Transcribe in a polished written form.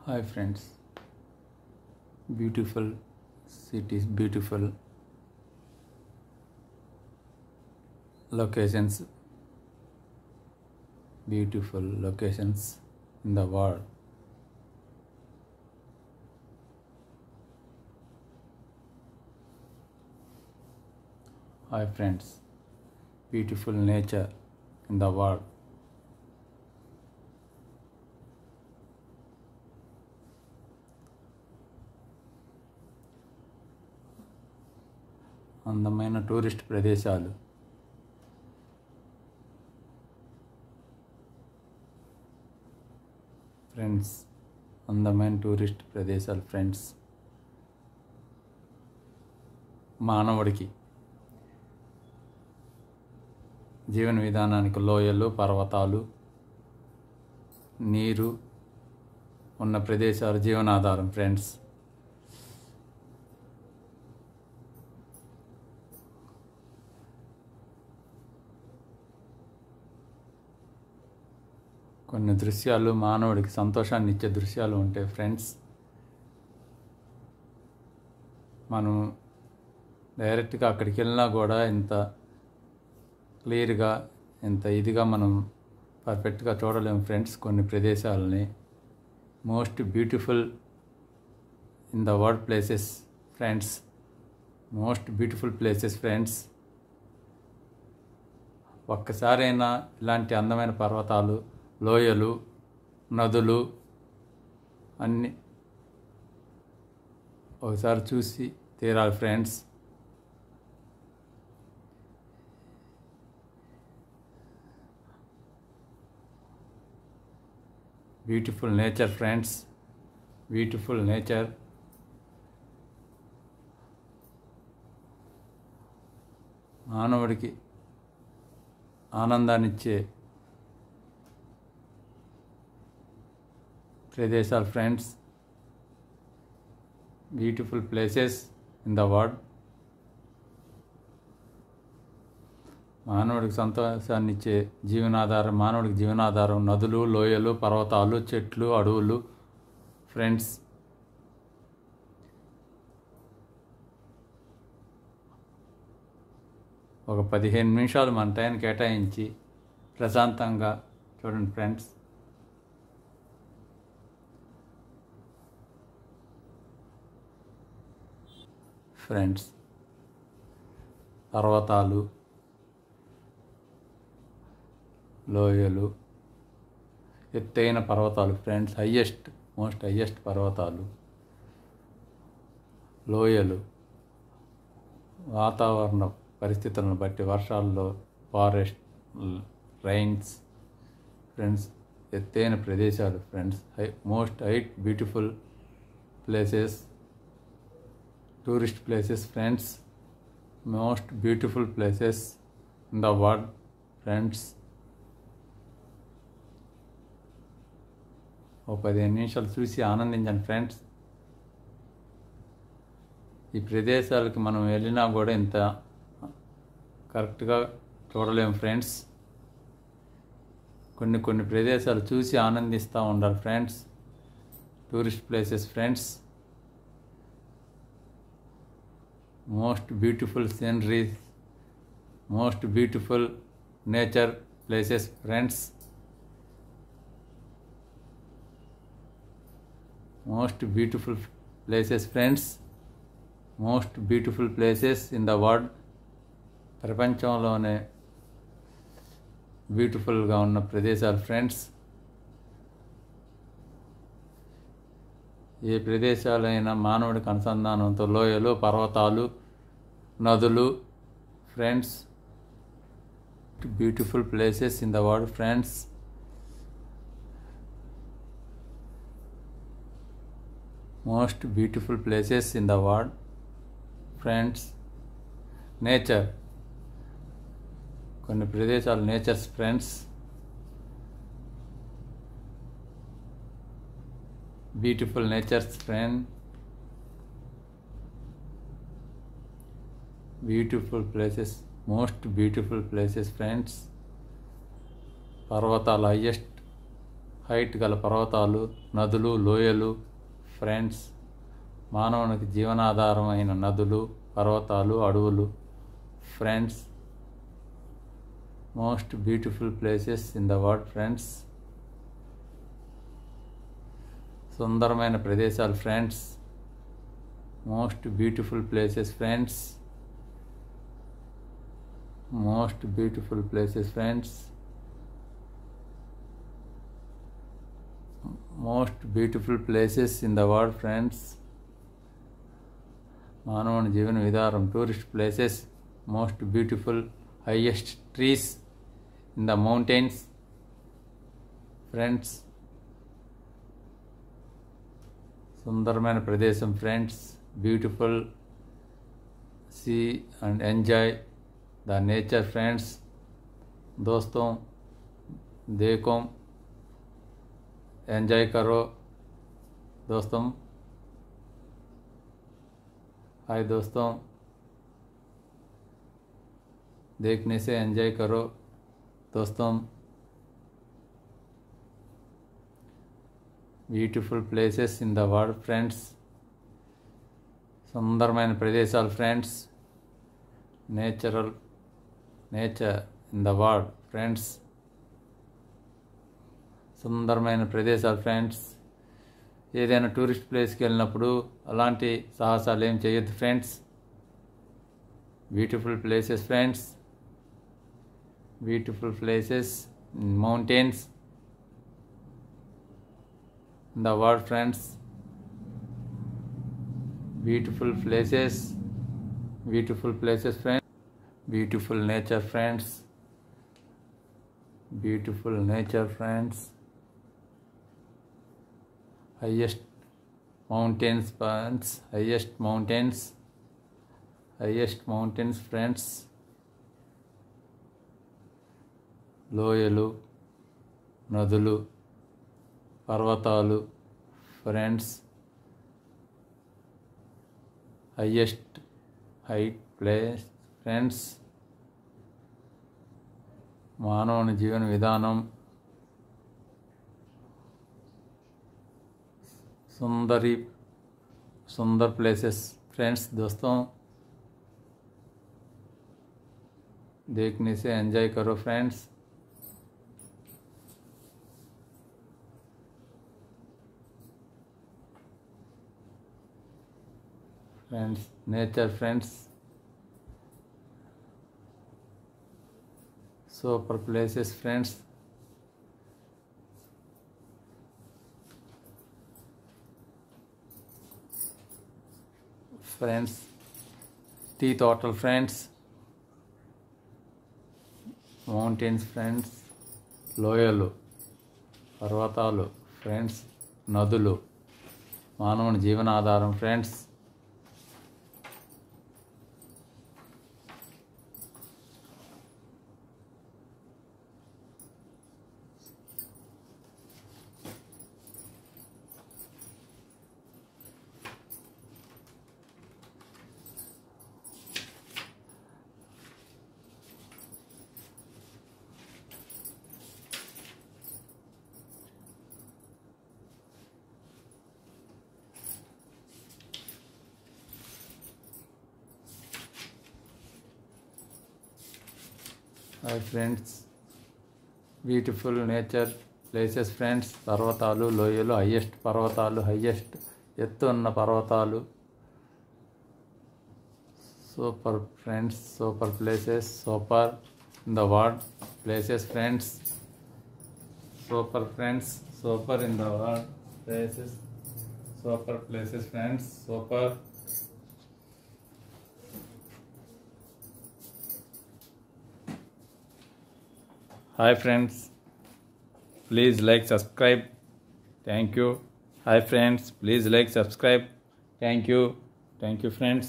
Hi friends, beautiful cities, beautiful locations, beautiful locations in the world. Hi friends, beautiful nature in the world. అందమైన tourist ప్రదేశాలు, friends, అందమైన tourist ప్రదేశాలు friends. మానవుడికి జీవన విధానానికి లోయలు, పర్వతాలు, నీరు ఉన్న ప్రదేశాలు జీవనాధారం ఫ్రెండ్స్. కొన్ని దృశ్యాలు మానవుడికి సంతోషాన్ని ఇచ్చే దృశ్యాలు ఉంటాయి ఫ్రెండ్స్. మనం డైరెక్ట్గా అక్కడికి వెళ్ళినా కూడా ఇంత క్లియర్గా, ఇంత ఇదిగా మనం పర్ఫెక్ట్గా చూడలేము ఫ్రెండ్స్ కొన్ని ప్రదేశాలని. Most beautiful in the world places friends, most beautiful places friends. ఒక్కసారైనా ఇలాంటి అందమైన పర్వతాలు, లోయలు, నదులు అన్నీ ఒకసారి చూసి తీరాలి friends. Beautiful nature friends, beautiful nature. మానవుడికి ఆనందాన్నిచ్చే ప్రదేశాలు friends, beautiful places in the world. మానవుడికి సంతోషాన్ని ఇచ్చే జీవనాధారం, మానవుడికి జీవనాధారం నదులు, లోయలు, పర్వతాలు, చెట్లు, అడవులు ఫ్రెండ్స్. ఒక 15 నిమిషాలు మన టైం కేటాయించి ప్రశాంతంగా చూడండి ఫ్రెండ్స్. ఫ్రెండ్స్, పర్వతాలు, లోయలు, ఎత్తైన పర్వతాలు ఫ్రెండ్స్, మోస్ట్ హైయెస్ట్ పర్వతాలు, లోయలు, వాతావరణ పరిస్థితులను బట్టి వర్షాల్లో ఫారెస్ట్, రైన్స్ ఫ్రెండ్స్, ఎత్తైన ప్రదేశాలు friends, most beautiful places, tourist places friends, most beautiful places in the world friends. ఓ 15 నిమిషాలు చూసి ఆనందించండి ఫ్రెండ్స్. ఈ ప్రదేశాలకి మనం వెళ్ళినా కూడా ఇంత కరెక్ట్గా చూడలేము ఫ్రెండ్స్. కొన్ని ప్రదేశాలు చూసి ఆనందిస్తూ ఉండాలి friends. Tourist places friends, most beautiful sceneries, most beautiful nature places friends, most beautiful places friends, most beautiful places in the world. ప్రపంచంలోనే బ్యూటిఫుల్గా ఉన్న ప్రదేశాలు ఫ్రెండ్స్. ఏ ప్రదేశాలైనా మానవుడికి అనుసంధానంతో లోయలు, పర్వతాలు, నదులు friends, beautiful places in the world friends. Most beautiful places in the world friends. Nature, కొన్ని ప్రదేశాలు natures friends, beautiful natures friend, beautiful places, most beautiful places friends. పర్వతాలు, హైట్ గల పర్వతాలు, నదులు, లోయలు. ఫ్రెండ్స్, మానవునికి జీవనాధారమైన నదులు, పర్వతాలు, అడవులు. Friends, most beautiful places in the world. Friends, సుందరమైన ప్రదేశాలు. Friends, most beautiful places. Friends, most beautiful places. Friends, most beautiful places in the world. Friends, మానవుని జీవన విధానం. Tourist places. Most beautiful, highest trees in the mountains. Friends, సుందరమైన ప్రదేశం. Friends, beautiful, see and enjoy the nature. Friends, दोस्तों देखो, enjoy करो दोस्तों. हाय दोस्तों, देखने से एंजॉय करो दोस्तों. Beautiful places in the world. Friends, सुंदरమైన ప్రదేశాలు. Friends, nature in the world. Friends, సుందరమైన ప్రదేశాలు. ఫ్రెండ్స్, ఏదైనా టూరిస్ట్ ప్లేస్కి వెళ్ళినప్పుడు అలాంటి సాహసాలు ఏం చేయొద్దు. Friends, beautiful places. Friends, beautiful places, mountains in the world. Friends, beautiful places, beautiful places. Friends, beautiful nature. Friends, beautiful nature. Friends, highest mountains. Friends, highest mountains, highest mountains. Friends, లోయలు, నదులు, పర్వతాలు. Friends, highest height place. Friends, మానవుని జీవన విధానం. सुंदर places. Friends, दोस्तों देखने से एंजॉय करो. Friends, friends, nature. Friends, super places. Friends, friends, T total. Friends, mountains. Friends, లోయలు, పర్వతాలు. ఫ్రెండ్స్, నదులు, మానవుని జీవనాధారం. Friends, hi friends, beautiful nature places. Friends, పర్వతాలు, లోయలు, హైయెస్ట్ పర్వతాలు, హైయెస్ట్ ఎత్తు ఉన్న పర్వతాలు. Super friends, super places, super in the world places. Friends, super friends, super in the world places, super places. Friends, super. Hi friends, please like, subscribe. Thank you. Hi friends, please like, subscribe. Thank you. Thank you friends.